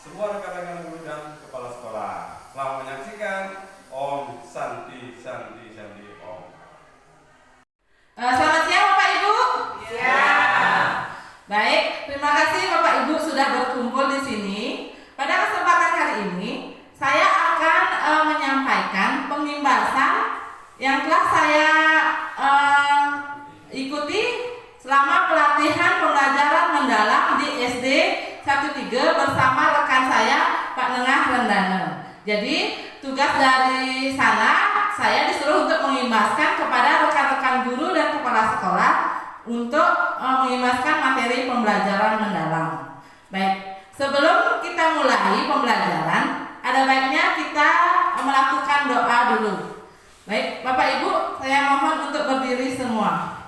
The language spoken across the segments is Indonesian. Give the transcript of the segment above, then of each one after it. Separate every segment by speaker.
Speaker 1: semua rekan-rekan guru dan kepala sekolah. Selamat menyaksikan Om Santi Santi Santi Om.
Speaker 2: Selamat siang Bapak Ibu.
Speaker 3: Ya.
Speaker 2: Baik, terima kasih Bapak Ibu sudah berkumpul di sini. Pada kesempatan hari ini, saya akan menyampaikan pengimbasan yang telah saya ikuti selama pelatihan pembelajaran mendalam di SD 13 bersama rekan saya Pak Nengah Rendana. Jadi tugas dari sana saya disuruh untuk mengimbaskan kepada rekan-rekan guru dan kepala sekolah untuk mengimbaskan materi pembelajaran mendalam. Baik, sebelum kita mulai pembelajaran, ada baiknya kita melakukan doa dulu. Baik, Bapak Ibu, saya mohon untuk berdiri semua.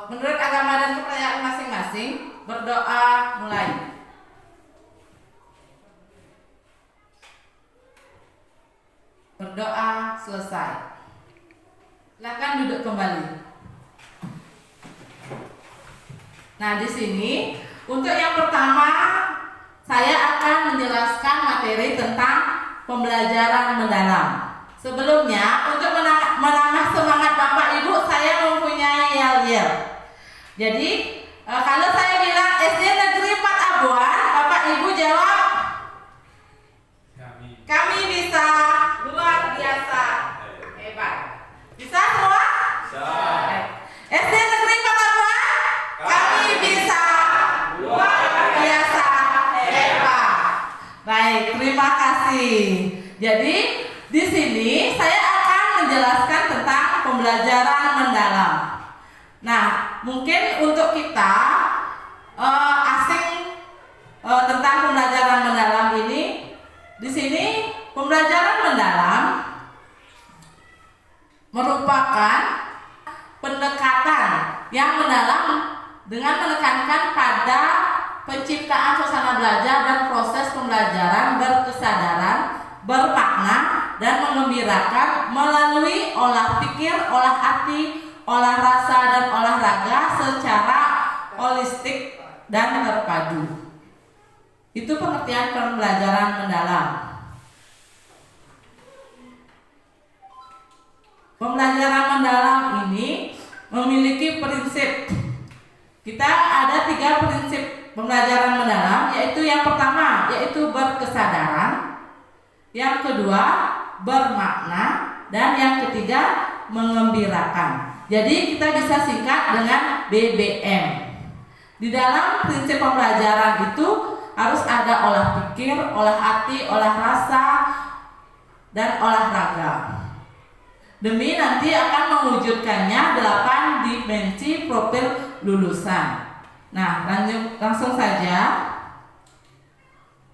Speaker 2: Menurut agama dan kepercayaan masing-masing, berdoa mulai. Berdoa selesai. Silakan duduk kembali. Nah, di sini untuk yang pertama saya akan menjelaskan materi tentang pembelajaran mendalam. Sebelumnya, untuk menambah semangat Bapak Ibu, saya mempunyai yel-yel. Jadi, kalau saya bilang SD Negeri 4 Abuan, Bapak Ibu jawab, kami bisa, luar biasa, hebat. Bisa semua?
Speaker 1: Bisa.
Speaker 2: SD Negeri 4 Abuan, kami bisa, luar biasa, hebat. Baik, terima kasih. Jadi, di sini saya akan menjelaskan tentang pembelajaran mendalam. Nah, mungkin untuk kita asing tentang pembelajaran mendalam ini, di sini pembelajaran mendalam merupakan pendekatan yang mendalam dengan menekankan pada penciptaan suasana belajar dan proses pembelajaran berkesadaran, bermakna, dan mengembirakan melalui olah pikir, olah hati, olah rasa, dan olahraga secara holistik dan terpadu. Itu pengertian pembelajaran mendalam. Pembelajaran mendalam ini memiliki prinsip. Kita ada 3 prinsip pembelajaran mendalam, yaitu yang pertama yaitu berkesadaran, yang kedua bermakna, dan yang ketiga mengembirakan. Jadi kita bisa singkat dengan BBM. Di dalam prinsip pembelajaran itu harus ada olah pikir, olah hati, olah rasa, dan olahraga. Demi nanti akan mewujudkannya 8 dimensi profil lulusan. Nah, langsung saja.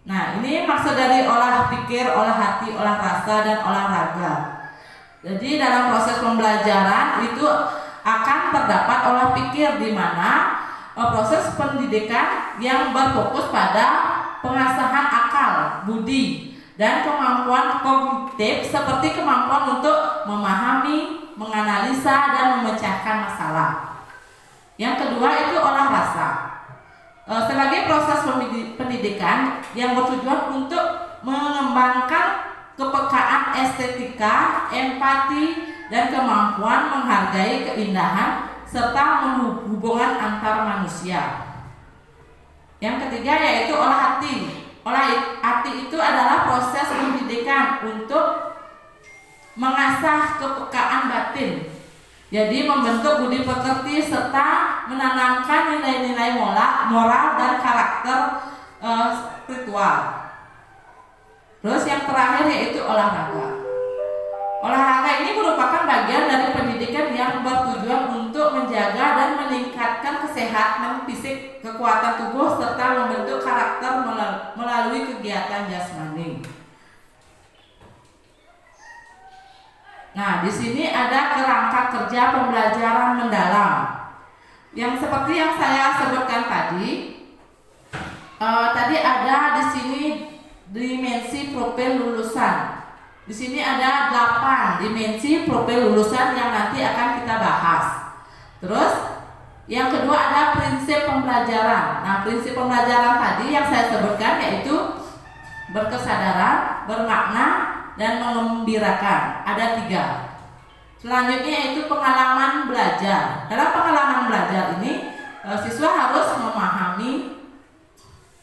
Speaker 2: Nah, ini maksud dari olah pikir, olah hati, olah rasa, dan olahraga. Jadi dalam proses pembelajaran itu akan terdapat olah pikir, di mana proses pendidikan yang berfokus pada pengasahan akal, budi, dan kemampuan kognitif seperti kemampuan untuk memahami, menganalisa, dan memecahkan masalah. Yang kedua itu olah rasa. Sebagai proses pendidikan yang bertujuan untuk mengembangkan kepekaan estetika, empati, dan kemampuan menghargai keindahan serta hubungan antar manusia. Yang ketiga yaitu olah hati. Olah hati itu adalah proses pendidikan untuk mengasah kepekaan batin. Jadi membentuk budi pekerti serta menanamkan nilai-nilai moral dan karakter spiritual. Terus yang terakhir yaitu olahraga. Olahraga ini merupakan bagian dari pendidikan yang bertujuan untuk menjaga dan meningkatkan kesehatan fisik, kekuatan tubuh, serta membentuk karakter melalui kegiatan jasmani. Nah, di sini ada kerangka kerja pembelajaran mendalam. Yang seperti yang saya sebutkan tadi, tadi ada di sini dimensi profil lulusan. Di sini ada 8 dimensi profil lulusan yang nanti akan kita bahas. Terus Yang kedua ada prinsip pembelajaran. Nah, prinsip pembelajaran tadi yang saya sebutkan yaitu berkesadaran, bermakna, dan mengembirakan. Ada 3. Selanjutnya yaitu pengalaman belajar. Dalam pengalaman belajar ini siswa harus memahami,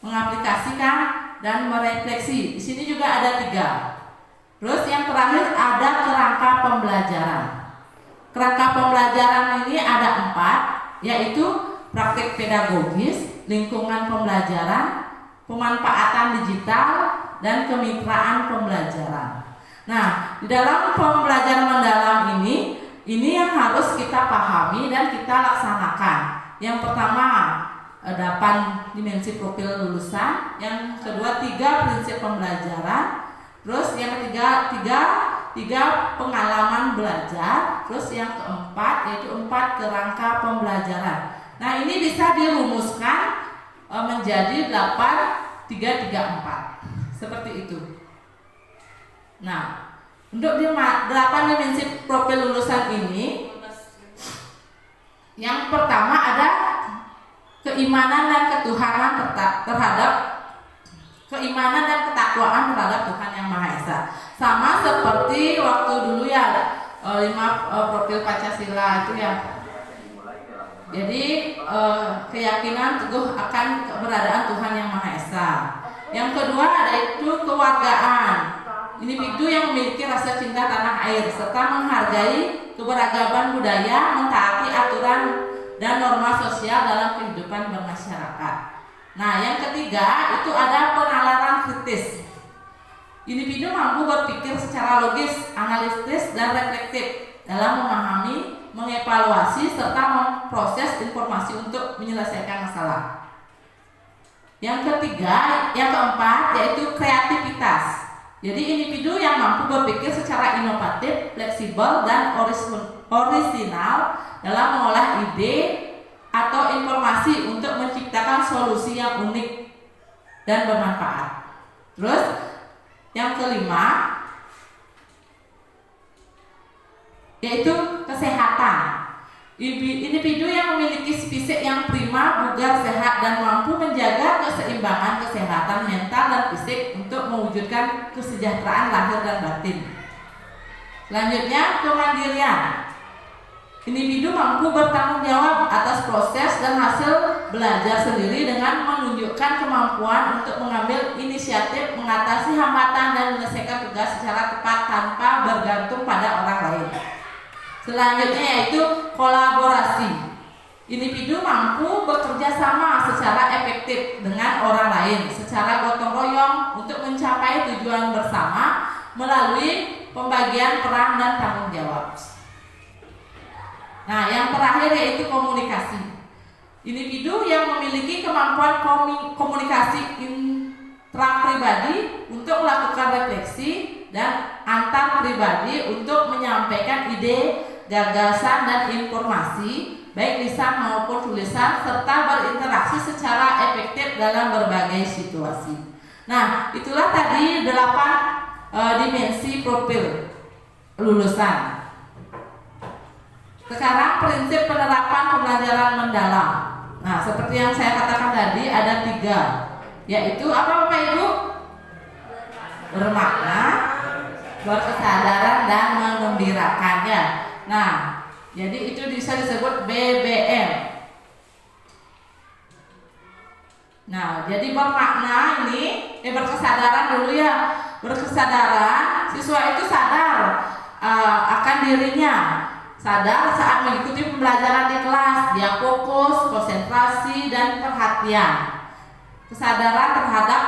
Speaker 2: mengaplikasikan, dan merefleksi. Di sini juga ada 3. Terus yang terakhir ada kerangka pembelajaran. Kerangka pembelajaran ini ada 4, yaitu praktik pedagogis, lingkungan pembelajaran, pemanfaatan digital, dan kemitraan pembelajaran. Nah, di dalam pembelajaran mendalam ini yang harus kita pahami dan kita laksanakan. Yang pertama 8 dimensi profil lulusan, yang kedua 3 prinsip pembelajaran, terus yang ketiga 3 pengalaman belajar, terus yang keempat yaitu 4 kerangka pembelajaran. Nah, ini bisa dirumuskan menjadi 8, 3, 3, 4 seperti itu. Nah, untuk 8 dimensi profil lulusan ini, yang pertama ada keimanan dan ketuhanan terhadap keimanan dan ketakwaan terhadap Tuhan Yang Maha Esa. Sama seperti waktu dulu ya 5 profil Pancasila itu ya. Jadi keyakinan teguh akan keberadaan Tuhan Yang Maha Esa. Yang kedua ada itu kewargaan. Individu yang memiliki rasa cinta tanah air serta menghargai keberagaman budaya, mentaati aturan dan norma sosial dalam kehidupan bermasyarakat. Nah, yang ketiga itu ada penalaran kritis. Individu mampu berpikir secara logis, analitis, dan reflektif dalam memahami, mengevaluasi, serta memproses informasi untuk menyelesaikan masalah. Yang keempat yaitu kreativitas. Jadi individu yang mampu berpikir secara inovatif, fleksibel, dan orisinal dalam mengolah ide atau informasi untuk menciptakan solusi yang unik dan bermanfaat. Terus yang kelima yaitu kesehatan. Individu yang memiliki fisik yang prima, bugar, sehat, dan mampu menjaga keseimbangan kesehatan mental dan fisik untuk mewujudkan kesejahteraan lahir dan batin. Selanjutnya, kemandirian. Individu mampu bertanggung jawab atas proses dan hasil belajar sendiri dengan menunjukkan kemampuan untuk mengambil inisiatif, mengatasi hambatan, dan menyelesaikan tugas secara tepat tanpa bergantung pada orang lain. Selanjutnya yaitu kolaborasi. Individu mampu bekerja sama secara efektif dengan orang lain secara gotong royong untuk mencapai tujuan bersama melalui pembagian peran dan tanggung jawab. Nah, yang terakhir yaitu komunikasi. Individu yang memiliki kemampuan komunikasi intrapribadi untuk melakukan refleksi dan antar pribadi untuk menyampaikan ide, gagasan, dan informasi baik lisan maupun tulisan serta berinteraksi secara efektif dalam berbagai situasi. Nah, itulah tadi 8 dimensi profil lulusan. Sekarang prinsip penerapan pembelajaran mendalam. Nah, seperti yang saya katakan tadi ada 3, yaitu apa Bapak Ibu? Bermakna, berkesadaran, dan mengembirakannya. Nah, jadi itu bisa disebut BBM. Nah, jadi bermakna ini, berkesadaran dulu ya. Berkesadaran, siswa itu sadar akan dirinya, sadar saat mengikuti pembelajaran di kelas, dia fokus, konsentrasi, dan perhatian. Kesadaran terhadap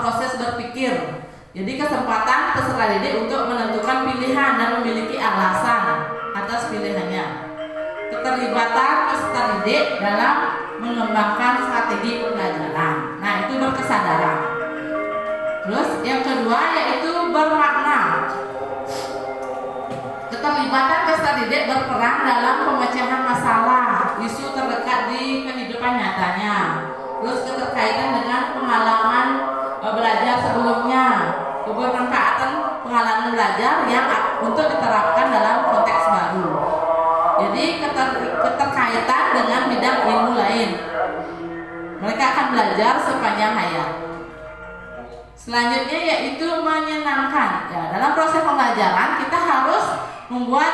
Speaker 2: proses berpikir. Jadi kesempatan peserta didik untuk menentukan pilihan dan memiliki alasan atas pilihannya. Keterlibatan peserta didik dalam mengembangkan strategi pembelajaran. Nah, itu berkesadaran. Terus yang kedua yaitu bermakna. Keterlibatan peserta didik berperan dalam pemecahan masalah, isu terdekat di kehidupan nyatanya. Terus keterkaitan dengan pengalaman belajar sebelumnya, kebermanfaatan pengalaman belajar yang untuk diterapkan dalam konteks baru. Jadi keterkaitan dengan bidang ilmu lain. Mereka akan belajar sepanjang hayat. Selanjutnya yaitu menyenangkan. Ya, dalam proses pembelajaran kita harus membuat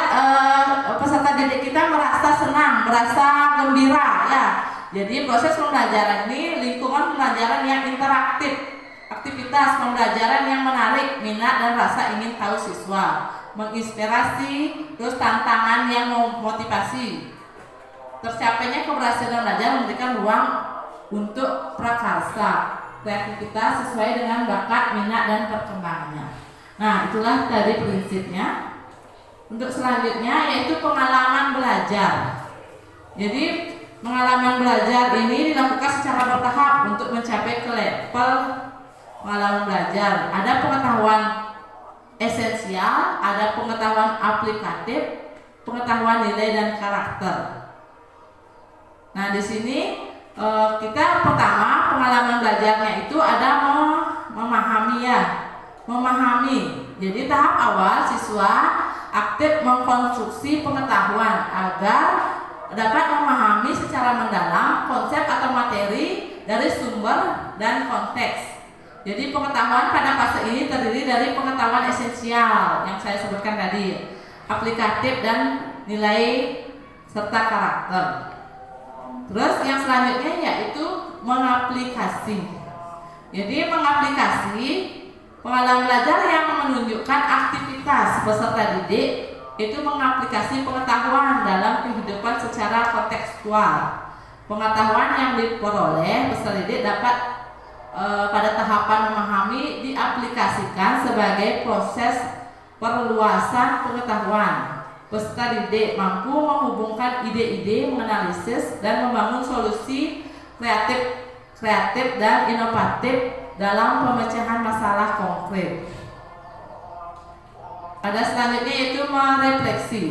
Speaker 2: peserta didik kita merasa senang, merasa gembira. Ya, jadi proses pembelajaran ini lingkungan pembelajaran yang interaktif, aktivitas pembelajaran yang menarik minat dan rasa ingin tahu siswa, menginspirasi, terus tantangan yang memotivasi. Tercapainya keberhasilan belajar memberikan ruang untuk prakarsa, kreativitas sesuai dengan bakat, minat, dan perkembangannya. Nah, itulah tadi prinsipnya. Untuk selanjutnya yaitu pengalaman belajar. Jadi pengalaman belajar ini dilakukan secara bertahap untuk mencapai ke level pengalaman belajar. Ada pengetahuan esensial, ada pengetahuan aplikatif, pengetahuan nilai dan karakter. Nah, di sini kita pertama pengalaman belajarnya itu ada memahami ya, memahami. Jadi tahap awal siswa aktif mengkonstruksi pengetahuan agar dapat memahami secara mendalam konsep atau materi dari sumber dan konteks. Jadi pengetahuan pada fase ini terdiri dari pengetahuan esensial yang saya sebutkan tadi, aplikatif dan nilai serta karakter. Terus yang selanjutnya yaitu mengaplikasi. Jadi mengaplikasi pengalaman belajar yang menunjukkan aktivitas peserta didik itu mengaplikasi pengetahuan dalam kehidupan secara kontekstual. Pengetahuan yang diperoleh peserta didik dapat pada tahapan memahami diaplikasikan sebagai proses perluasan pengetahuan. Peserta didik mampu menghubungkan ide-ide, menganalisis dan membangun solusi kreatif dan inovatif dalam pemecahan masalah konkret. Ada selanjutnya yaitu merefleksi.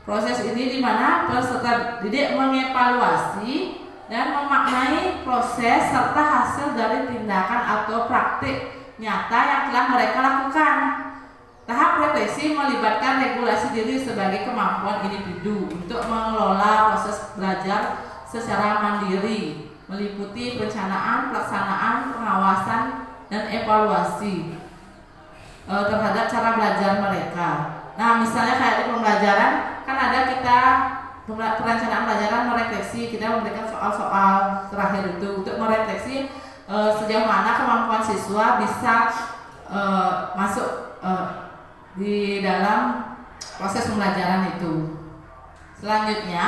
Speaker 2: Proses ini di mana peserta didik mengevaluasi dan memaknai proses serta hasil dari tindakan atau praktik nyata yang telah mereka lakukan. Tahap refleksi melibatkan regulasi diri sebagai kemampuan individu untuk mengelola proses belajar secara mandiri, meliputi perencanaan, pelaksanaan, pengawasan, dan evaluasi terhadap cara belajar mereka. Nah, misalnya kayak di pembelajaran kan ada kita perencanaan pelajaran merefleksi, kita memberikan soal-soal terakhir itu untuk merefleksi sejauh mana kemampuan siswa bisa masuk di dalam proses pembelajaran itu. Selanjutnya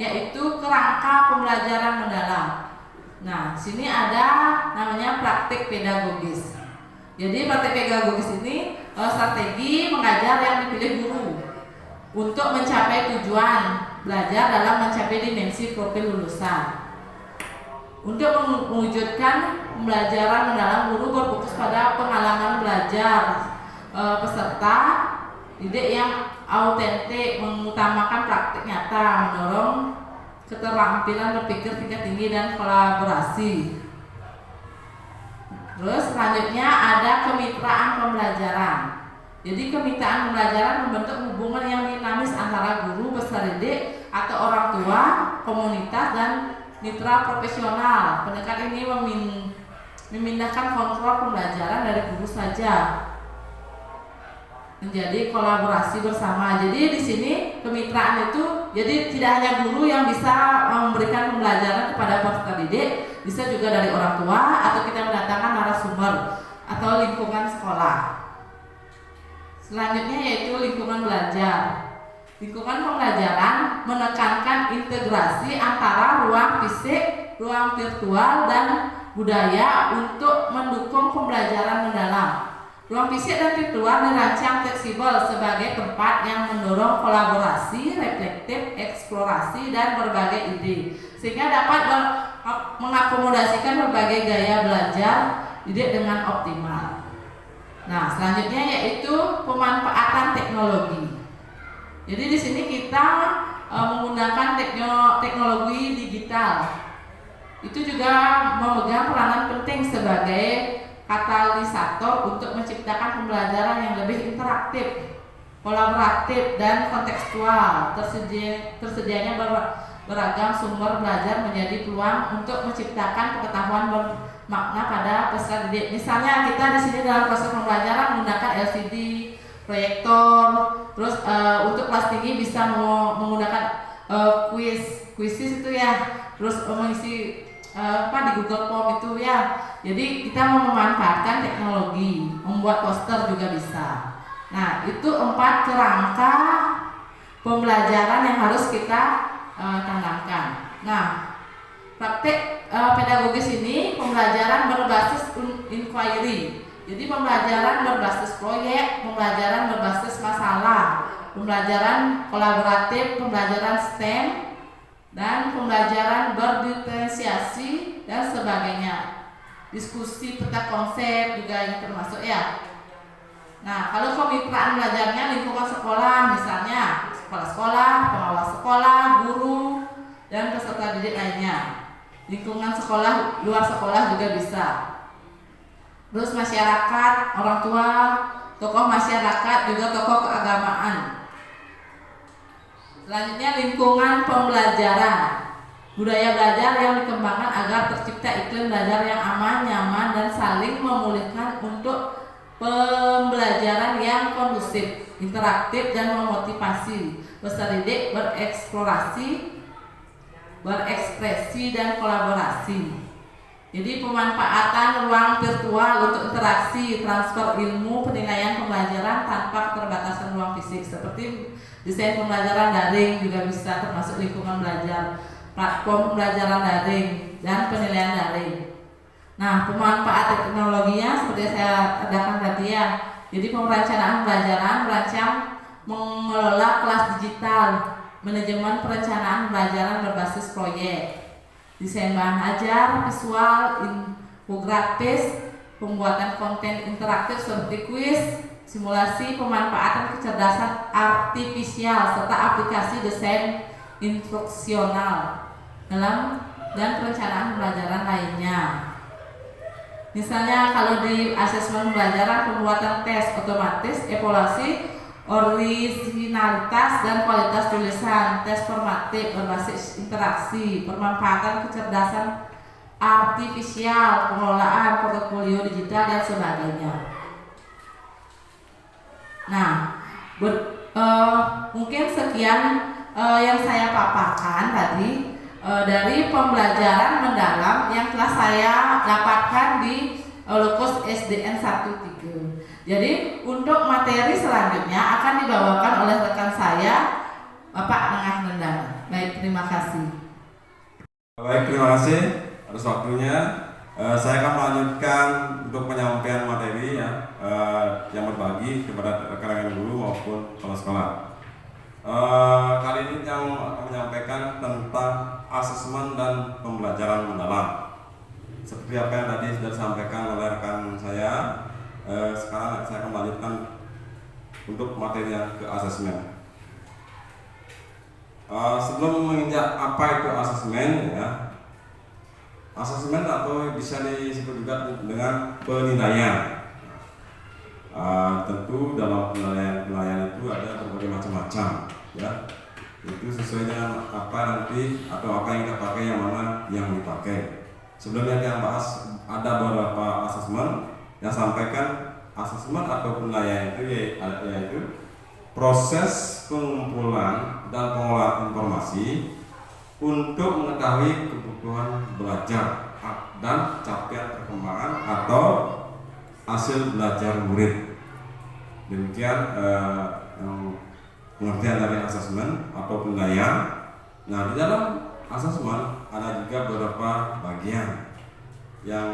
Speaker 2: yaitu kerangka pembelajaran mendalam. Nah, sini ada namanya praktik pedagogis. Jadi praktik pedagogis ini strategi mengajar yang dipilih guru untuk mencapai tujuan belajar dalam mencapai dimensi profil lulusan. Untuk mewujudkan pembelajaran mendalam, guru berfokus pada pengalaman belajar peserta didik yang autentik, mengutamakan praktik nyata, mendorong keterampilan berpikir tingkat tinggi dan kolaborasi. Terus selanjutnya ada kemitraan pembelajaran. Jadi kemitraan pembelajaran membentuk hubungan yang dinamis antara guru, peserta didik atau orang tua, komunitas dan mitra profesional. Pendekatan ini memindahkan kontrol pembelajaran dari guru saja menjadi kolaborasi bersama. Jadi di sini kemitraan itu jadi tidak hanya guru yang bisa memberikan pembelajaran kepada peserta didik, bisa juga dari orang tua atau kita mendatangkan narasumber atau lingkungan sekolah. Selanjutnya yaitu lingkungan belajar. Lingkungan pembelajaran menekankan integrasi antara ruang fisik, ruang virtual dan budaya untuk mendukung pembelajaran mendalam. Ruang fisik dan virtual dirancang fleksibel sebagai tempat yang mendorong kolaborasi, reflektif, eksplorasi, dan berbagai ide, sehingga dapat mengakomodasikan berbagai gaya belajar didik dengan optimal. Nah, selanjutnya yaitu pemanfaatan teknologi. Jadi di sini kita menggunakan teknologi digital. Itu juga memegang peranan penting sebagai katalisator untuk menciptakan pembelajaran yang lebih interaktif, kolaboratif dan kontekstual. Tersedianya beragam sumber belajar menjadi peluang untuk menciptakan pengetahuan bermakna pada peserta didik. Misalnya kita di sini dalam proses pembelajaran menggunakan LCD, proyektor, terus untuk kelas tinggi bisa menggunakan kuisis itu ya, terus mengisi di Google Form itu ya. Jadi kita mau memanfaatkan teknologi, membuat poster juga bisa. Nah, itu 4 kerangka pembelajaran yang harus kita tanamkan. Nah, praktek pedagogis ini pembelajaran berbasis inquiry. Jadi pembelajaran berbasis proyek, pembelajaran berbasis masalah, pembelajaran kolaboratif, pembelajaran STEM, dan pembelajaran berdiferensiasi dan sebagainya. Diskusi peta konsep juga yang termasuk ya. Nah, kalau kemitraan belajarnya lingkungan sekolah, misalnya sekolah-sekolah, pengawas sekolah, guru, dan peserta didik lainnya. Lingkungan sekolah, luar sekolah juga bisa. Terus masyarakat, orang tua, tokoh masyarakat, juga tokoh keagamaan. Selanjutnya lingkungan pembelajaran. Budaya belajar yang dikembangkan agar tercipta iklim belajar yang aman, nyaman, dan saling memulihkan untuk pembelajaran yang kondusif, interaktif, dan memotivasi peserta didik bereksplorasi, berekspresi, dan kolaborasi. Jadi pemanfaatan ruang virtual untuk interaksi, transfer ilmu, penilaian pembelajaran tanpa keterbatasan ruang fisik, seperti desain pembelajaran daring juga bisa termasuk lingkungan belajar, platform pembelajaran daring, dan penilaian daring. Nah, pemanfaat teknologinya seperti saya katakan tadi ya. Jadi perencanaan pembelajaran merancang mengelola kelas digital, manajemen perencanaan pembelajaran berbasis proyek, desain bahan ajar, visual, infografis, pembuatan konten interaktif seperti kuis, simulasi, pemanfaatan kecerdasan artifisial, serta aplikasi desain instruksional dan perencanaan pembelajaran lainnya. Misalnya kalau di asesmen pembelajaran, pembuatan tes otomatis, evaluasi originalitas dan kualitas tulisan, tes formatif berbasis interaksi, pemanfaatan kecerdasan artifisial, pengelolaan portofolio digital, dan sebagainya. Nah, mungkin sekian yang saya paparkan tadi dari pembelajaran mendalam yang telah saya dapatkan di Lokus SDN 13. Jadi untuk materi selanjutnya akan dibawakan oleh rekan saya, Bapak Nengah Nendana. Baik, terima kasih.
Speaker 1: Baik, terima kasih atas waktunya. Saya akan melanjutkan untuk penyampaian materi ya, yang berbagi kepada rekan-rekan guru maupun kepala sekolah. Kali ini yang akan menyampaikan tentang asesmen dan pembelajaran mendalam. Seperti apa yang tadi sudah disampaikan oleh rekan saya, sekarang saya akan melanjutkan untuk materi yang ke asesmen. Sebelum menginjak apa itu asesmen ya, asesmen atau bisa disebut juga dengan penilaian. Tentu dalam penilaian itu ada berbagai macam-macam ya. Itu sesuai dengan apa nanti atau apa yang kita pakai, yang mana yang dipakai. Sebelumnya kita bahas ada beberapa asesmen yang sampaikan. Asesmen atau penilaian itu yaitu proses pengumpulan dan pengolahan informasi untuk mengetahui kebutuhan belajar dan capaian perkembangan atau hasil belajar murid. Demikian pengertian dari asesmen atau penilaian. Nah, di dalam asesmen ada juga beberapa bagian. Yang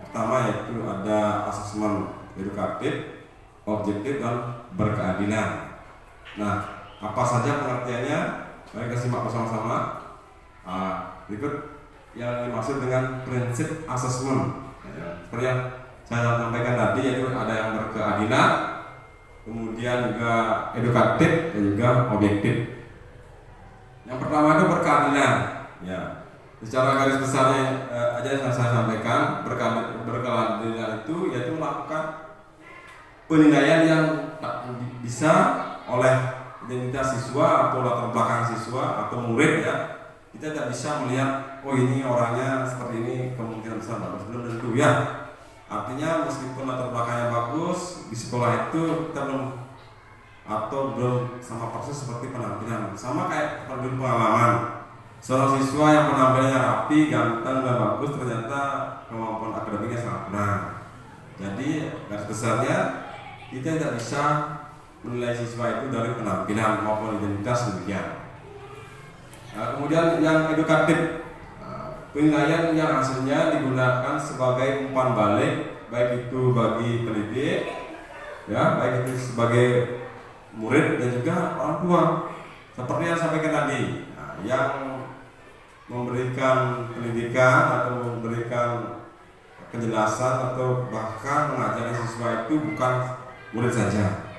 Speaker 1: pertama yaitu ada asesmen edukatif, objektif, dan berkeadilan. Nah, apa saja pengertiannya? Mari kita simak bersama-sama. Berikut yang dimaksud dengan prinsip asesmen. Seperti yang saya sampaikan tadi, yaitu ada yang berkeadilan, kemudian juga edukatif, dan juga objektif. Yang pertama itu berkeadilan. Ya, secara garis besarnya aja yang saya sampaikan, berkeadilan itu yaitu melakukan penilaian yang bisa oleh identitas siswa atau latar belakang siswa atau murid ya, kita tidak bisa melihat oh ini orangnya seperti ini, kemungkinan besar bagus, belum tentu ya. Artinya meskipun latar belakangnya bagus di sekolah itu kita belum sama persis seperti penampilan, sama kayak pengalaman seorang siswa yang penampilannya rapi, ganteng dan bagus, ternyata kemampuan akademiknya sangat kurang. Jadi garis besarnya kita tidak bisa menilai siswa itu dari penampilan maupun identitas demikian. Nah, kemudian yang edukatif, penilaian yang hasilnya digunakan sebagai umpan balik, baik itu bagi pendidik, ya, baik itu sebagai murid dan juga orang tua. Seperti yang sampaikan tadi, nah, yang memberikan pendidikan atau memberikan penjelasan atau bahkan mengajari siswa itu bukan murid saja,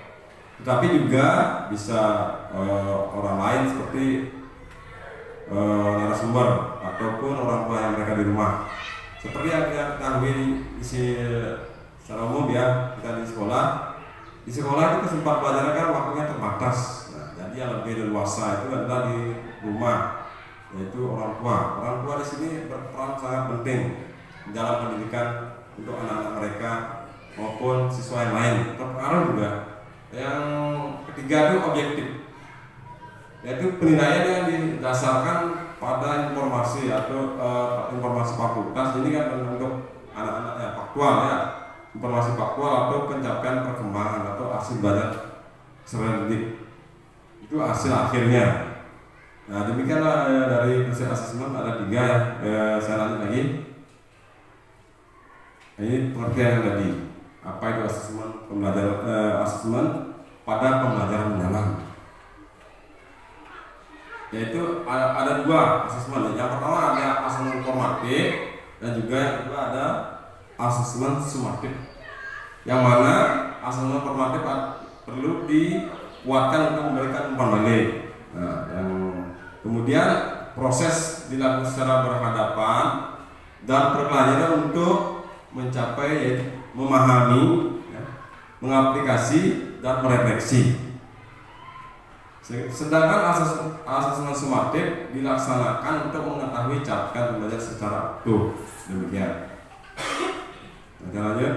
Speaker 1: tetapi juga bisa orang lain seperti narasumber ataupun orang tua yang mereka di rumah. Seperti yang kita ketahui secara umum ya, kita di sekolah itu kesempatan pelajaran kan waktunya terbatas. Nah, jadi yang lebih leluasa itu adalah di rumah, yaitu orang tua. Orang tua di sini berperan sangat penting dalam pendidikan untuk anak-anak mereka maupun siswa yang lain. Terpengaruh juga. Yang ketiga itu objektif, yaitu penilaian yang didasarkan pada informasi atau informasi fakultas. Ini kan untuk anak-anak ya, faktual ya, informasi faktual atau pencapaian perkembangan atau hasil belajar secara didik. Itu hasil akhirnya. Nah, demikianlah dari prinsip asesmen ada 3 ya. Saya lanjut lagi. Nah, ini pengertian yang tadi. Apa itu asesmen pembelajaran asesmen pada pembelajaran mendalam? Yaitu ada 2 asesmen. Yang pertama ada asesmen formatif dan juga yang kedua ada asesmen sumatif. Yang mana asesmen formatif perlu dikuatkan untuk memberikan umpan balik. Nah, yang kemudian proses dilakukan secara berhadapan dan berkelanjutan untuk mencapai memahami, ya, mengaplikasi dan merefleksi. Sedangkan asesmen sumatif dilaksanakan untuk mengetahui capaian belajar secara utuh. Demikian. Kita lanjut.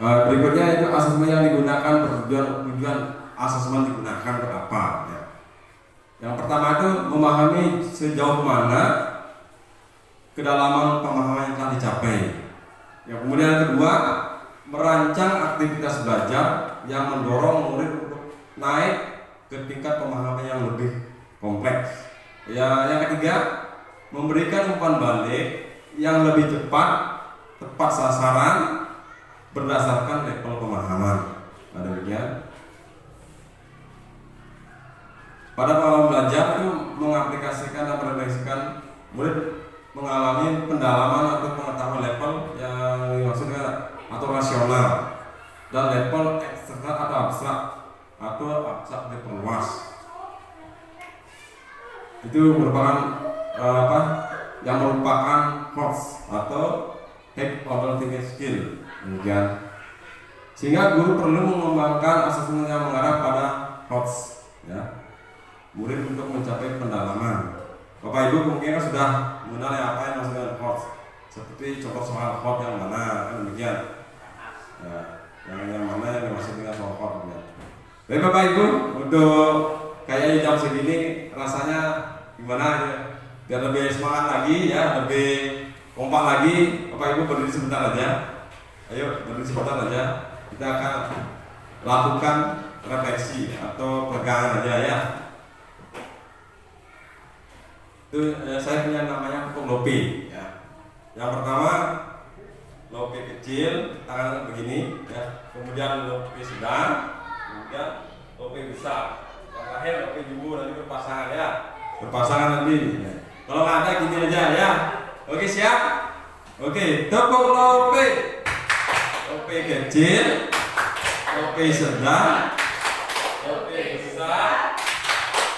Speaker 1: Berikutnya itu asesmen yang digunakan tujuan asesmen digunakan untuk apa? Ya. Yang pertama itu memahami sejauh mana kedalaman pemahaman yang telah dicapai. Yang kemudian yang kedua, merancang aktivitas belajar yang mendorong murid untuk naik ke tingkat pemahaman yang lebih kompleks. Ya, yang ketiga, memberikan umpan balik yang lebih cepat, tepat sasaran berdasarkan level pemahaman. Nah, demikian. Pada pengalaman belajar itu mengaplikasikan dan merefleksikan murid mengalami pendalaman atau pengetahuan level yang dimaksudkan atau rasional dan level eksternal atau abstrak diperluas. Itu merupakan yang merupakan HOTS atau High Order Thinking Skill. Demikian. Sehingga guru perlu mengembangkan asesmen yang mengarah pada HOTS, ya, murid untuk mencapai pendalaman. Bapak Ibu mungkin sudah mengenal apa yang maksudnya HOTS, seperti contoh soal HOT yang mana, kan demikian. Ya, yang mana yang dimaksud dengan soal HOT. Ya. Baik Bapak Ibu, untuk kayaknya jam segini rasanya gimana ya? Biar lebih semangat lagi ya, lebih kompak lagi. Bapak Ibu berdiri sebentar aja. Ayo berdiri sebentar aja. Kita akan lakukan refleksi atau pegangan aja ya. Itu saya punya namanya hukum Lope ya. Yang pertama Lope kecil, tangan begini ya. Kemudian Lope sedang, kemudian Lope besar. Yang terakhir Lope jumbo, nanti berpasangan ya. Berpasangan nanti ya. Kalau nggak ada gini aja ya. Oke, siap? Oke, tepuk Lope. Lope kecil, Lope sedang, Lope besar,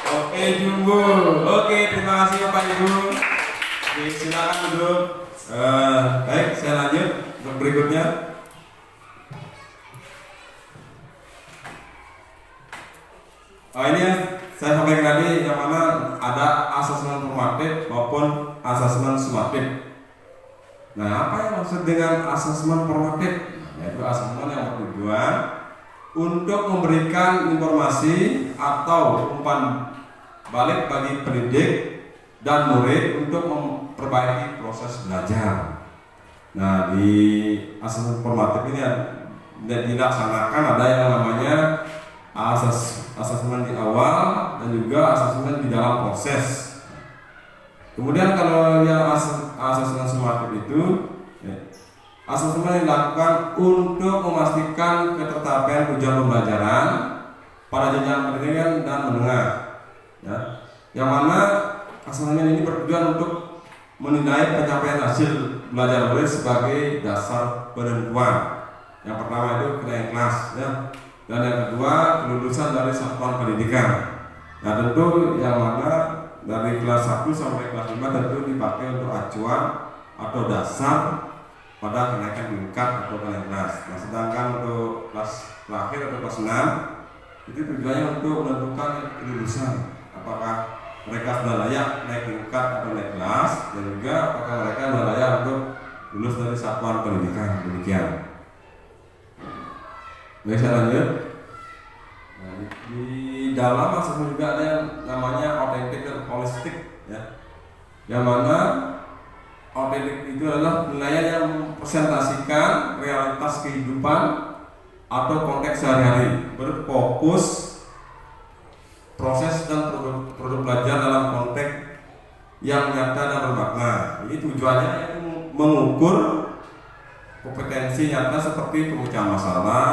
Speaker 1: Lope jumbo. Oke, terima kasih Bapak Ibu. Oke, silakan duduk. Baik, saya lanjut untuk berikutnya. Ini yang saya sampaikan tadi yang mana ada asesmen formatif maupun asesmen sumatif. Nah, apa yang maksud dengan asesmen formatif? Yaitu asesmen yang bertujuan untuk memberikan informasi atau umpan balik bagi pendidik dan murid untuk memperbaiki proses belajar. Nah, di asesmen formatif ini dilaksanakan ada yang namanya asesmen di awal dan juga asesmen di dalam proses. Kemudian kalau yang asesmen sumatif itu asesmen dilakukan untuk memastikan ketertarikan tujuan pembelajaran pada jenjang pendidikan dan menengah. Ya. Yang mana asesmen ini bertujuan untuk menilai pencapaian hasil belajar murid sebagai dasar penentuan. Yang pertama itu kenaikan kelas, ya. Dan yang kedua kelulusan dari satuan pendidikan. Nah, tentu yang mana dari kelas 1 sampai kelas 5 tentu dipakai untuk acuan atau dasar pada kenaikan tingkat atau kenaikan kelas. Nah, sedangkan untuk kelas terakhir atau kelas 6 itu tujuannya untuk menentukan kelulusan, apakah mereka sudah layak naik tingkat atau naik kelas, dan juga apakah mereka sudah layak untuk lulus dari satuan pendidikan. Demikian. Baik, saya lanjut. Nah, di dalam asesmen juga ada yang namanya autentik dan holistik, ya. Yang mana autentik itu adalah penilaian yang mempresentasikan realitas kehidupan atau konteks sehari-hari, berfokus proses dan produk belajar dalam konteks yang nyata dan bermakna. Ini tujuannya yaitu mengukur kompetensi nyata seperti pemecahan masalah,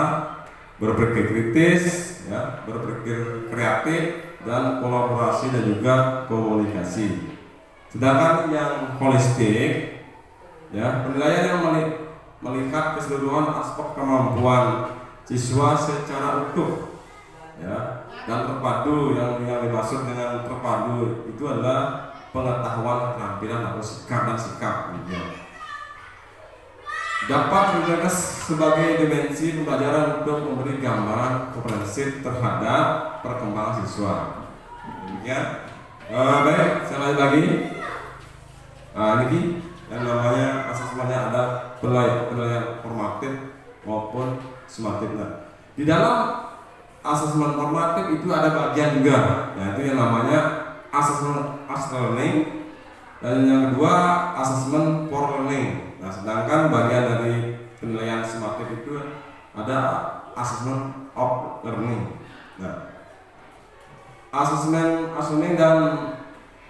Speaker 1: berpikir kritis, ya, berpikir kreatif, dan kolaborasi dan juga komunikasi. Sedangkan yang holistik, ya, penilaian yang melihat keseluruhan aspek kemampuan siswa secara utuh, ya, dan terpadu. Yang dimaksud dengan terpadu itu adalah pengetahuan, keterampilan atau sikap dan sikap, gitu. Dapat digunakan sebagai dimensi pembelajaran untuk memberi gambaran komprehensif terhadap perkembangan siswa. Demikian. Baik, saya lanjut lagi. Ini yang namanya asesmennya ada penilaian formatif maupun sumatif. Nah, di dalam asesmen formatif itu ada bagian juga, yaitu yang namanya asesmen learning, dan yang kedua asesmen for learning. Nah, sedangkan bagian dari penilaian sumatif itu ada asesmen of learning. Nah, asesmen dan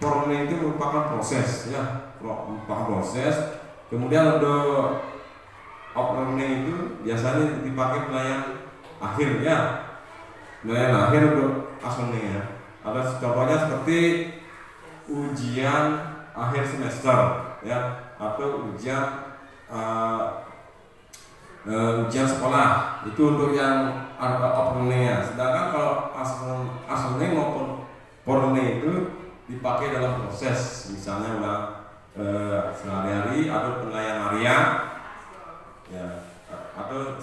Speaker 1: for learning itu merupakan proses, ya, merupakan proses. Kemudian untuk of learning itu biasanya dipakai penilaian akhir, ya, penilaian akhir untuk asesmen, ya. Ada contohnya seperti ujian akhir semester, ya, atau ujian sekolah. Itu untuk yang openingnya. Sedangkan kalau asesmen maupun porning itu dipakai dalam proses, misalnya sehari-hari atau penilaian harian, ya, atau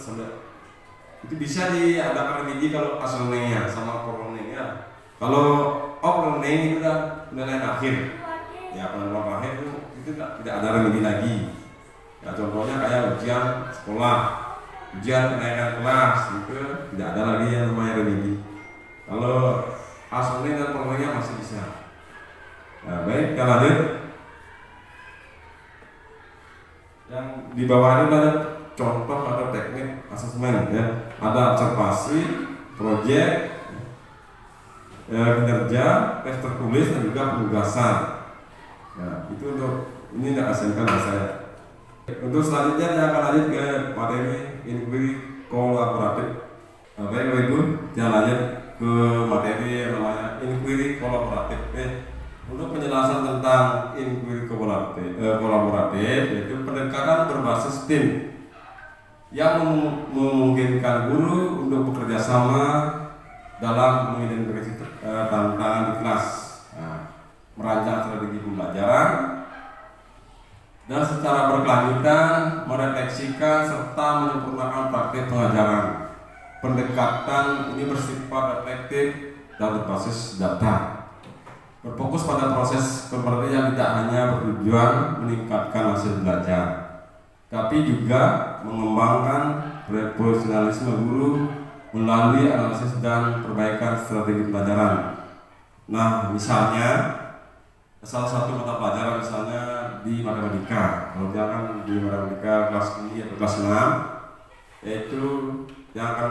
Speaker 1: itu bisa diadakan remedi kalau asesmennya sama porningnya. Kalau opening itu kan penilaian akhir, ya, penilaian akhir itu tidak ada remedi lagi. Ya, contohnya kayak ujian sekolah, ujian kenaikan kelas, itu tidak ada lagi yang namanya remedi. Kalau asesmen dan porningnya masih bisa. Nah, baik, kita lanjut. Yang di bawah ini ada contoh atau teknik asesmen, ya. Ada observasi, proyek, kinerja, tes tertulis, dan juga penugasan. Nah, itu untuk ini tidak asingkan saya. Untuk selanjutnya saya akan lanjut ke materi inquiry kolaboratif. Baik, Bapak Ibu, kita lanjut ke materi yang namanya inquiry kolaboratif. Untuk penjelasan tentang inquiry kolaboratif, yaitu pendekatan berbasis tim yang memungkinkan guru untuk bekerja sama dalam mengidentifikasi tantangan di kelas, merancang strategi pembelajaran, dan secara berkelanjutan merefleksikan serta menyempurnakan praktik pengajaran. Pendekatan ini bersifat reflektif dan berbasis data. Berfokus pada proses pembelajaran yang tidak hanya bertujuan meningkatkan hasil belajar, tapi juga mengembangkan profesionalisme guru melalui analisis dan perbaikan strategi pelajaran. Nah, misalnya salah satu mata pelajaran misalnya di matematika, kalau dia kan di matematika kelas tinggi atau kelas 6, yaitu yang akan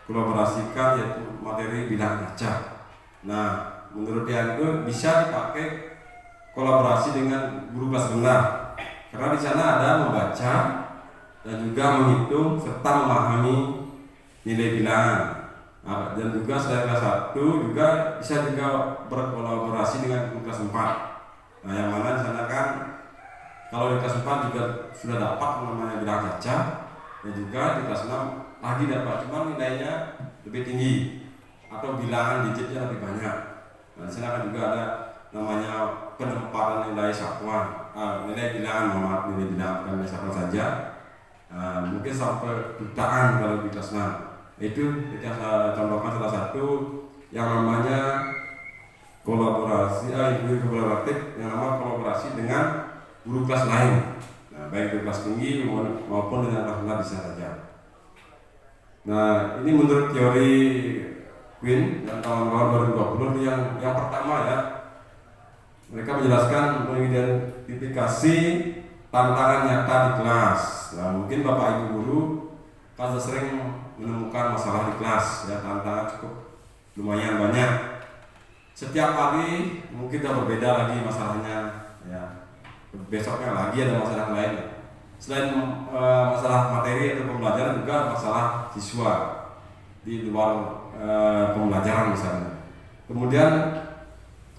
Speaker 1: kolaborasikan yaitu materi bilang baca. Nah, menurut dia itu bisa dipakai kolaborasi dengan guru kelas rendah, karena di sana ada membaca dan juga menghitung serta memahami nilai bilangan. Nah, dan juga selain kelas 1 juga bisa juga berkolaborasi dengan guru kelas 4. Nah, yang mana di sana kan kalau di kelas 4 juga sudah dapat namanya bilang baca, dan juga di kelas 6 lagi dapat, cuma nilainya lebih tinggi atau bilangan digitnya lebih banyak. Nah, di sana kan juga ada namanya penempatan nilai satuan, nilai bilangan, nilai bilangan bukan nilai satuan saja. Mungkin sampai jutaan kalau di kelas 6. Itu kita contohkan salah satu yang namanya kolaborasi, guru kolaboratif yang nama kolaborasi dengan guru kelas lain. Nah, baik itu kelas tinggi maupun dengan kelas rendah bisa saja. Nah, ini menurut teori Quinn dan kawan-kawan 2020 yang pertama ya. Mereka menjelaskan mengidentifikasi tantangan nyata di kelas. Nah, mungkin Bapak Ibu guru kan sering menemukan masalah di kelas ya, tantangan cukup lumayan banyak. Setiap hari mungkin sudah berbeda lagi masalahnya ya. Besoknya lagi ada masalah lain. Selain masalah materi atau pembelajaran juga masalah siswa di luar pembelajaran misalnya. Kemudian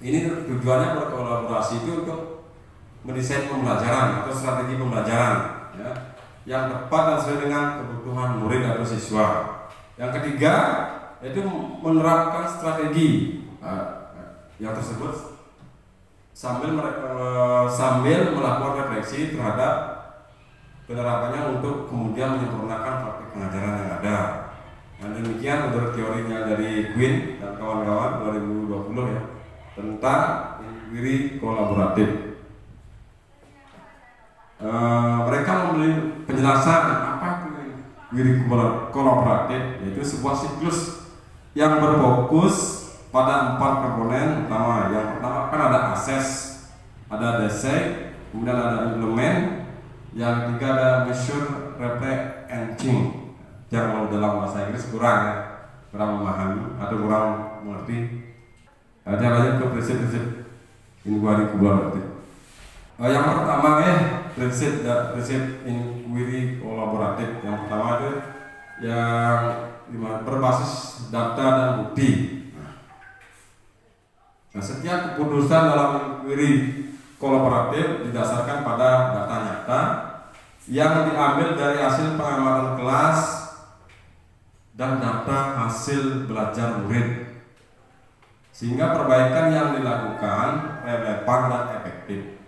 Speaker 1: ini tujuannya berkolaborasi itu untuk mendesain pembelajaran atau strategi pembelajaran ya, yang tepat dan sesuai dengan kebutuhan murid atau siswa. Yang ketiga yaitu menerapkan strategi yang tersebut sambil melakukan refleksi terhadap penerapannya untuk kemudian menyempurnakan praktik pengajaran yang ada. Dan demikian menurut teorinya dari Quinn dan kawan-kawan 2020 ya, tentang inquiry kolaboratif. Mereka memberi penjelasan apa itu inquiry kolaboratif, yaitu sebuah siklus yang berfokus pada 4 komponen utama. Yang pertama kan ada assess, ada dissect, kemudian ada implement, yang ketiga ada measure, reflect, and think. Yang dalam bahasa Inggris kurang memahami atau kurang mengerti. Ada banyak ke prinsip-prinsip inquiry kolaboratif. Yang pertama prinsip inquiry kolaboratif. Yang pertama itu yang berbasis data dan bukti. Nah, setiap keputusan dalam inquiry kolaboratif didasarkan pada data nyata yang diambil dari hasil pengamatan kelas dan data hasil belajar murid, sehingga perbaikan yang dilakukan relevan dan efektif.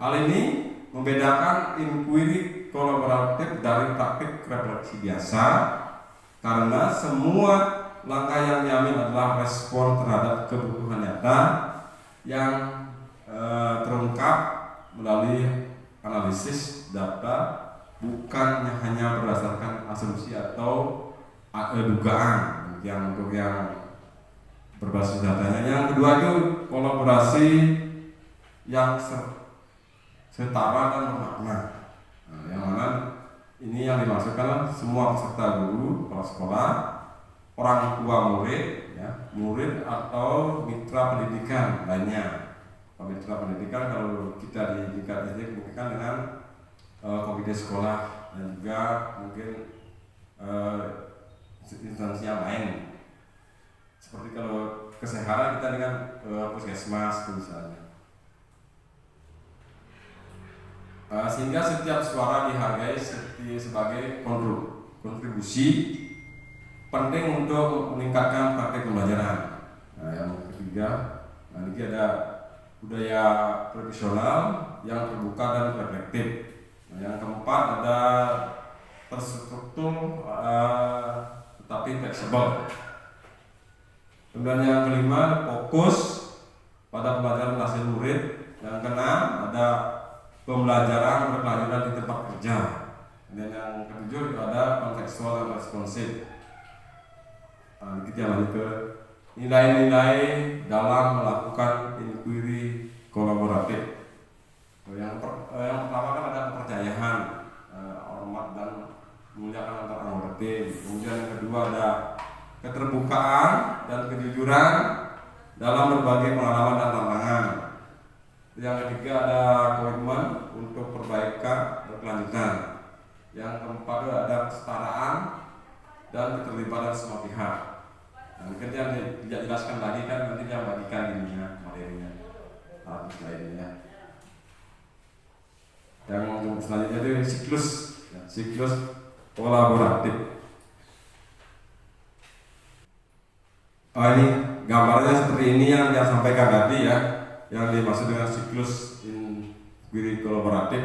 Speaker 1: Hal ini membedakan inquiry kolaboratif dari praktik refleksi biasa, karena semua langkah yang diambil adalah respon terhadap kebutuhan nyata yang terungkap melalui analisis data, bukan hanya berdasarkan asumsi atau dugaan. Yang untuk yang berbasis datanya. Yang kedua itu kolaborasi yang setara dan bermakna. Nah, yang mana ini yang dimaksudkan semua peserta guru, kepala sekolah, orang tua murid, ya, murid atau mitra pendidikan lainnya. Mitra pendidikan kalau kita di tingkat SD mungkin dengan komite sekolah dan juga mungkin instansi yang lain. Seperti kalau kesehatan kita dengan puskesmas misalnya. Sehingga setiap suara dihargai sebagai kontribusi penting untuk meningkatkan praktik pembelajaran. Nah, yang ketiga, ini ada budaya profesional yang terbuka dan reflektif. Nah, yang keempat ada terstruktur tetapi fleksibel. Kemudian yang kelima, fokus pada pembelajaran hasil murid. Yang keenam, ada pembelajaran berkelanjutan di tempat kerja. Dan yang ketujuh ada kontekstual dan responsif. Kita lanjut ke nilai-nilai dalam melakukan inquiry kolaboratif. Yang pertama kan ada kepercayaan, hormat dan memuliakan antar anggota tim. Kemudian yang kedua ada keterbukaan dan kejujuran dalam berbagai pengalaman dan tantangan. Yang ketiga ada komitmen untuk perbaikan berkelanjutan. Yang keempat ada kesetaraan dan keterlibatan semua pihak. Mungkin yang tidak jelaskan lagi kan nanti yang bagikan ininya materinya lainnya. Yang selanjutnya itu siklus kolaboratif. Ini gambarnya seperti ini yang dia sampaikan tadi ya, yang dimaksud dengan siklus inquiry kolaboratif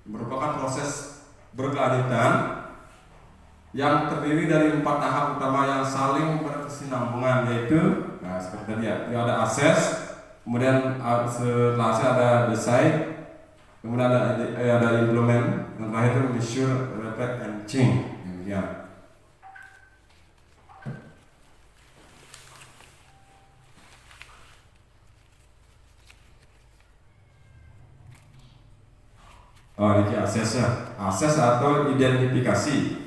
Speaker 1: merupakan proses berkelanjutan yang terdiri dari 4 tahap utama yang saling berkesinambungan, yaitu seperti tadi ya, ada assess, kemudian setelah assess ada decide, kemudian ada implement, dan terakhir itu measure, reflect, and change. Demikian. Ini assessnya, assess atau identifikasi.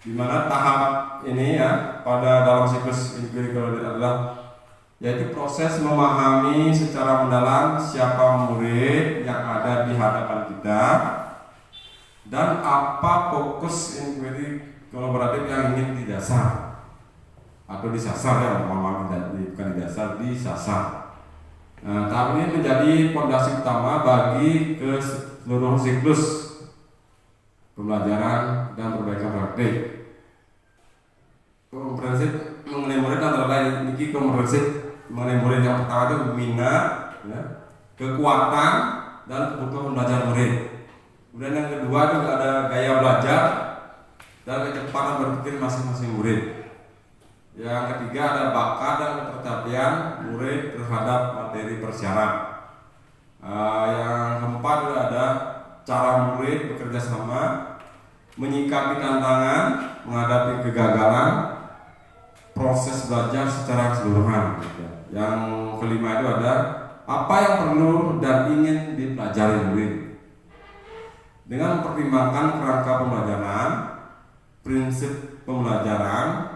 Speaker 1: Di mana tahap ini ya pada dalam siklus inquiry adalah yaitu proses memahami secara mendalam siapa murid yang ada di hadapan kita dan apa fokus inquiry kolaboratif yang ingin didasar atau disasar ya, bukan didasar, disasar. Nah, tahap ini menjadi fondasi utama bagi ke seluruh siklus pembelajaran dan perbaikan praktik. Komprehensif mengenai murid antara lain ini komprehensif mengenai murid yang pertama itu minat, ya, kekuatan dan kebutuhan belajar murid. Kemudian yang kedua itu ada gaya belajar dan kecepatan berpikir masing-masing murid. Yang ketiga ada bakat dan ketercapaian murid terhadap materi persyarat. Yang keempat ada cara murid bekerja sama, menyikapi tantangan, menghadapi kegagalan, proses belajar secara keseluruhan. Yang kelima itu ada apa yang perlu dan ingin dipelajari murid. Dengan mempertimbangkan kerangka pembelajaran, prinsip pembelajaran,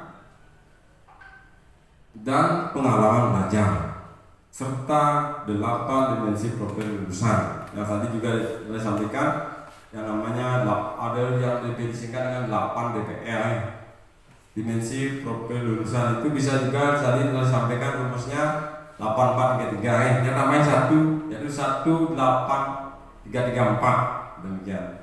Speaker 1: dan pengalaman belajar, serta 8 dimensi profil lulusan. Yang tadi juga saya sampaikan yang namanya ada yang disingkat dengan 8 DPL. Dimensi profil lulusan itu bisa juga tadi saya sampaikan rumusnya 8433. Yang namanya 1 yaitu 18334 demikian.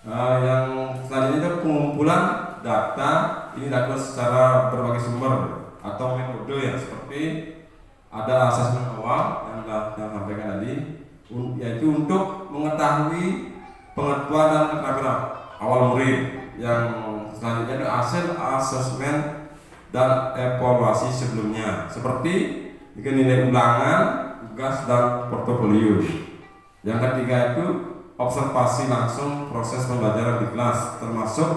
Speaker 1: Yang selanjutnya itu pengumpulan data. Ini dilakukan secara berbagai sumber atau metode yang seperti ada asesmen awal yang sampaikan tadi, yaitu untuk mengetahui pengetahuan dan keterampilan awal murid. Yang selanjutnya itu hasil asesmen dan evaluasi sebelumnya, seperti nilai ulangan, tugas dan portofolio. Yang ketiga itu observasi langsung proses pembelajaran di kelas, termasuk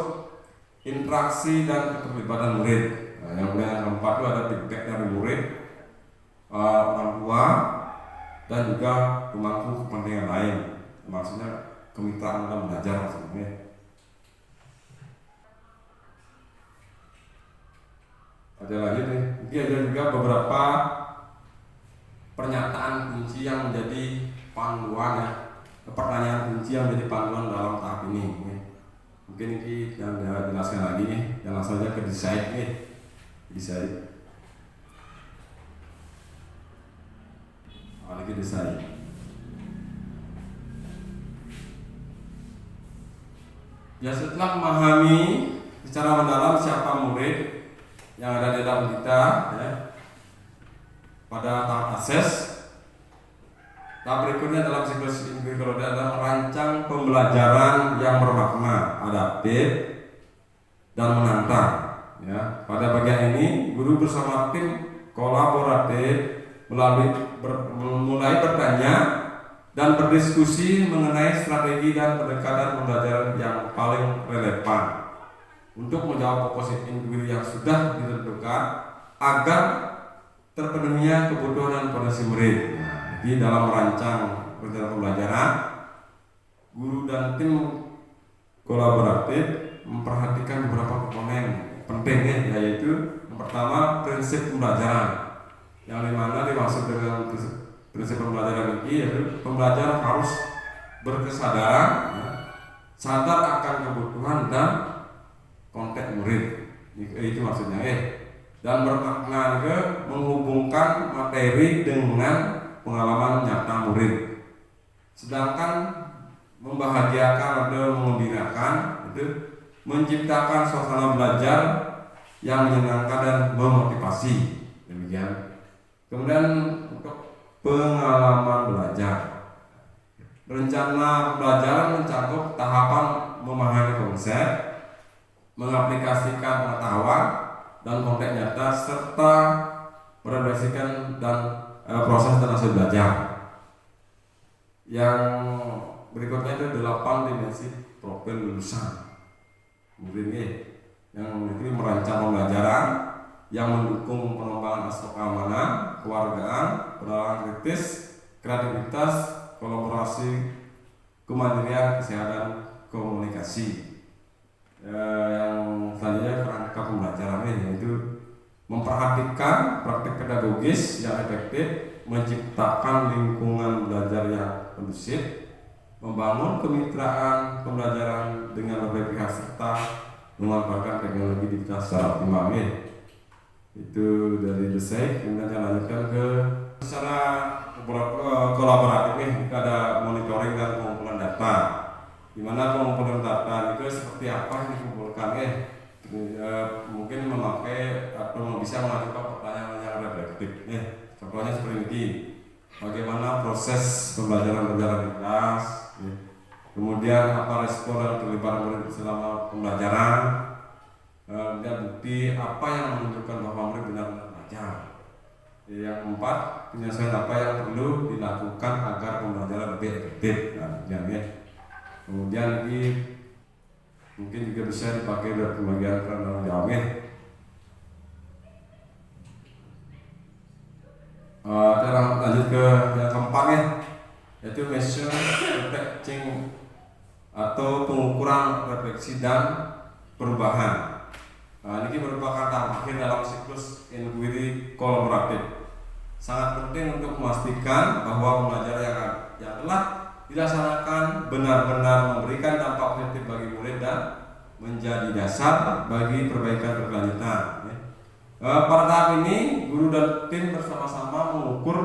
Speaker 1: interaksi dan keterlibatan murid. Yang keempat itu ada feedback dari murid, orang tua, dan juga pemangku kepentingan lain, maksudnya kemitraan dalam belajar maksudnya. Ada lagi nih, mungkin ada juga beberapa pernyataan kunci yang menjadi panduan ya, pertanyaan kunci yang menjadi panduan dalam tahap ini. Mungkin ini yang jelaskan lagi nih, yang langsung aja ke desain nih, desain. Lagi desain. Ya setelah memahami secara mendalam siapa murid yang ada di dalam kita, ya, pada tahap akses, tahap berikutnya dalam siklus inquiry adalah merancang pembelajaran yang bermakna, adaptif, dan menantang. Ya, pada bagian ini guru bersama tim kolaboratif mulai bertanya dan berdiskusi mengenai strategi dan pendekatan pembelajaran yang paling relevan untuk menjawab fokus inquiry yang sudah ditentukan agar terpenuhinya kebutuhan dan potensi murid. Nah, jadi dalam merancang rencana pembelajaran, guru dan tim kolaboratif memperhatikan beberapa komponen penting yaitu yang pertama prinsip pembelajaran, yang dimana dimaksud dengan prinsip pembelajaran ini yaitu pembelajar harus berkesadaran, sadar akan kebutuhan dan konteks murid, itu maksudnya dan bermakna ke menghubungkan materi dengan pengalaman nyata murid. Sedangkan membahagiakan atau mengembirakan itu menciptakan suasana belajar yang menyenangkan dan memotivasi, demikian. Kemudian untuk pengalaman belajar, rencana pembelajaran mencakup tahapan memahami konsep, mengaplikasikan pengetahuan dan konteks nyata, serta merefleksikan dan proses dan hasil belajar. Yang berikutnya itu 8 dimensi profil lulusan murid yang memiliki merancang pembelajaran yang mendukung pengembangan aspek keamanan, kewargaan, penerapan kritis, kreativitas, kolaborasi, kemandirian, kesehatan, komunikasi. Yang selanjutnya kerangka pembelajaran yaitu memperhatikan praktik pedagogis yang efektif, menciptakan lingkungan belajar yang kondusif, membangun kemitraan pembelajaran dengan berbagai pihak serta memanfaatkan teknologi digital secara optimal. Itu dari desain. Kemudian saya lanjutkan ke secara kolaboratif ada monitoring dan pengumpulan data, di mana pengumpulan data itu seperti apa yang dikumpulkan mungkin memakai atau bisa mengajukan pertanyaan yang reflektif. Contohnya seperti ini, bagaimana proses pembelajaran berjalan di kelas, kemudian apa respon dan keterlibatan murid selama pembelajaran, dan bukti apa yang menunjukkan bahwa murid benar-benar belajar. Yang keempat, penyesuaian apa yang perlu dilakukan agar pembelajaran lebih efektif. Kemudian ini mungkin juga bisa dipakai dalam pembagian peran dalam jawabnya. Kita lanjut ke yang keempat yaitu measure reflecting atau pengukuran refleksi dan perubahan. Ini merupakan tahap akhir dalam siklus inquiry kolaboratif. Sangat penting untuk memastikan bahwa pembelajaran yang telah dilaksanakan benar-benar memberikan dampak positif bagi murid dan menjadi dasar bagi perbaikan berkelanjutan. Pada tahap ini, guru dan tim bersama-sama mengukur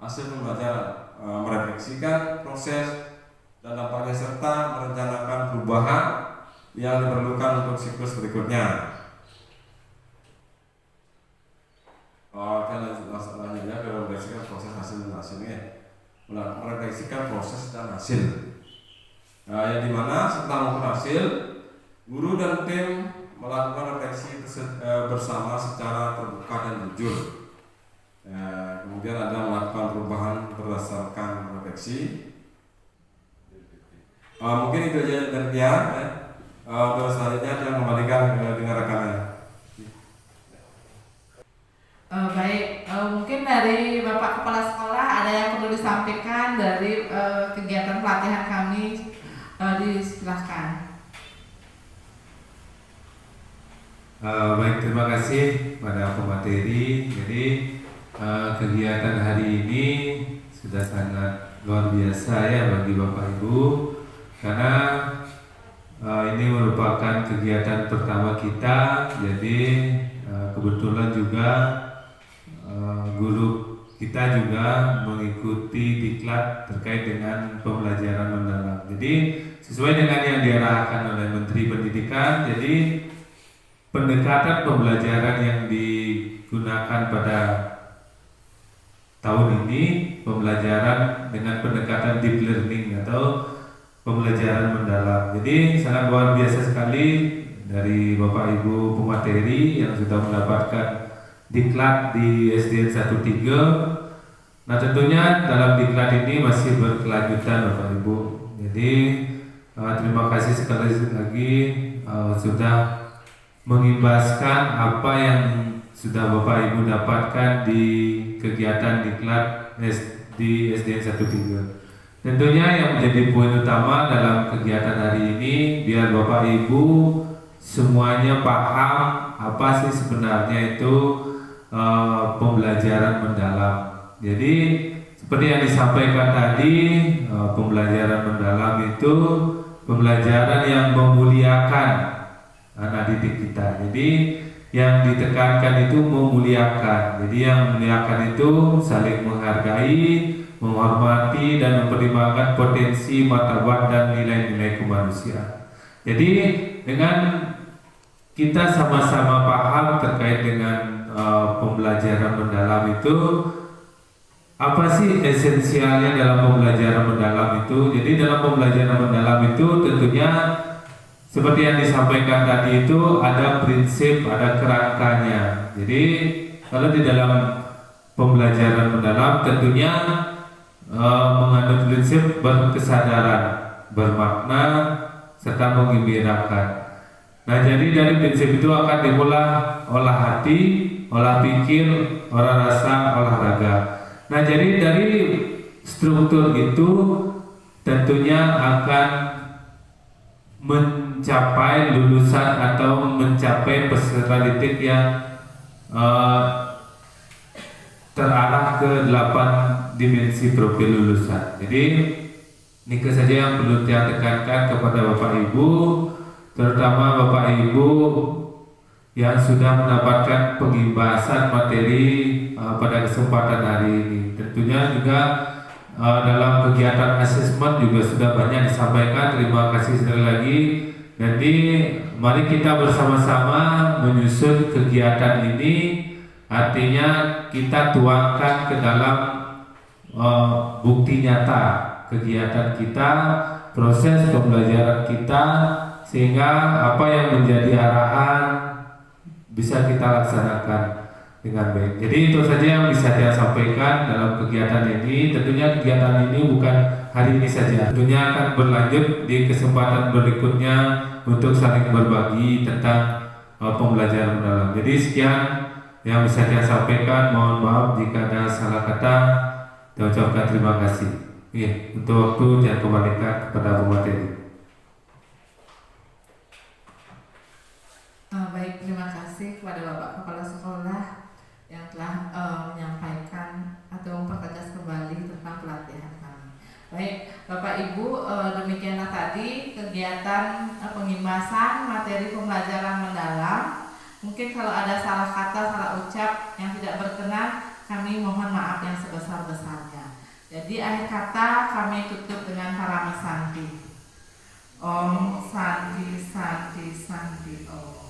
Speaker 1: hasil pembelajaran, merefleksikan proses dan dampaknya serta merencanakan perubahan yang diperlukan untuk siklus berikutnya. Lanjutnya ke merefleksikan proses hasil dan hasilnya. Merefleksikan proses dan hasil. Yang dimana setelah mengukur hasil, guru dan tim melakukan refleksi bersama secara terbuka dan jujur. Kemudian ada melakukan perubahan berdasarkan refleksi. Mungkin itu aja dari dia. Terus selanjutnya saya kembalikan dengan rekannya.
Speaker 2: Baik, mungkin dari Bapak Kepala Sekolah ada yang perlu disampaikan dari kegiatan pelatihan kami, disilahkan.
Speaker 3: Baik, terima kasih pada pemateri. Jadi kegiatan hari ini sudah sangat luar biasa ya bagi Bapak Ibu, karena ini merupakan kegiatan pertama kita. Jadi kebetulan juga guru kita juga mengikuti diklat terkait dengan pembelajaran mendalam. Jadi sesuai dengan yang diarahkan oleh Menteri Pendidikan, jadi pendekatan pembelajaran yang digunakan pada tahun ini pembelajaran dengan pendekatan deep learning atau pembelajaran mendalam. Jadi sangat luar biasa sekali dari Bapak Ibu pemateri yang sudah mendapatkan diklat di SDN 13. Nah tentunya dalam diklat ini masih berkelanjutan Bapak Ibu. Jadi terima kasih sekali lagi sudah mengimbaskan apa yang sudah Bapak Ibu dapatkan di kegiatan diklat di SDN 13. Tentunya yang menjadi poin utama dalam kegiatan hari ini biar Bapak Ibu semuanya paham apa sih sebenarnya itu pembelajaran mendalam. Jadi seperti yang disampaikan tadi, pembelajaran mendalam itu pembelajaran yang memuliakan anak didik kita. Jadi yang ditekankan itu memuliakan. Jadi yang memuliakan itu saling menghargai, menghormati dan mempertimbangkan potensi, martabat dan nilai-nilai kemanusiaan. Jadi dengan kita sama-sama paham terkait dengan pembelajaran mendalam itu, apa sih esensialnya dalam pembelajaran mendalam itu? Jadi dalam pembelajaran mendalam itu tentunya seperti yang disampaikan tadi itu ada prinsip, ada kerangkanya. Jadi kalau di dalam pembelajaran mendalam tentunya mengandung prinsip berkesadaran, bermakna, serta menggembirakan. Nah jadi dari prinsip itu akan dimulai olah hati, olah pikir, olah rasa, olahraga. Nah jadi dari struktur itu tentunya akan mencapai lulusan atau mencapai peserta didik yang terarah ke 8 dimensi profil lulusan. Jadi ini saja yang perlu saya tekankan kepada Bapak Ibu, terutama Bapak Ibu yang sudah mendapatkan pengimbasan materi pada kesempatan hari ini. Tentunya juga dalam kegiatan asesmen juga sudah banyak disampaikan. Terima kasih sekali lagi. Nanti mari kita bersama-sama menyusun kegiatan ini. Artinya kita tuangkan ke dalam bukti nyata kegiatan kita, proses pembelajaran kita, sehingga apa yang menjadi arahan bisa kita laksanakan dengan baik. Jadi itu saja yang bisa saya sampaikan dalam kegiatan ini. Tentunya kegiatan ini bukan hari ini saja, tentunya akan berlanjut di kesempatan berikutnya untuk saling berbagi tentang pembelajaran mendalam. Jadi sekian yang bisa saya sampaikan. Mohon maaf jika ada salah kata. Saya ucapkan terima kasih. Untuk waktu saya kembalikan kepada pemateri.
Speaker 2: Baik, terima kasih kepada Bapak Kepala Sekolah yang telah menyampaikan atau mempertegas kembali tentang pelatihan kami. Baik, Bapak Ibu, demikianlah tadi kegiatan pengimbasan materi pembelajaran mendalam. Mungkin kalau ada salah kata, salah ucap yang tidak berkenan, kami mohon maaf yang sebesar-besarnya. Jadi akhir kata kami tutup dengan Parami Santi. Om Santi Santi Santi Om.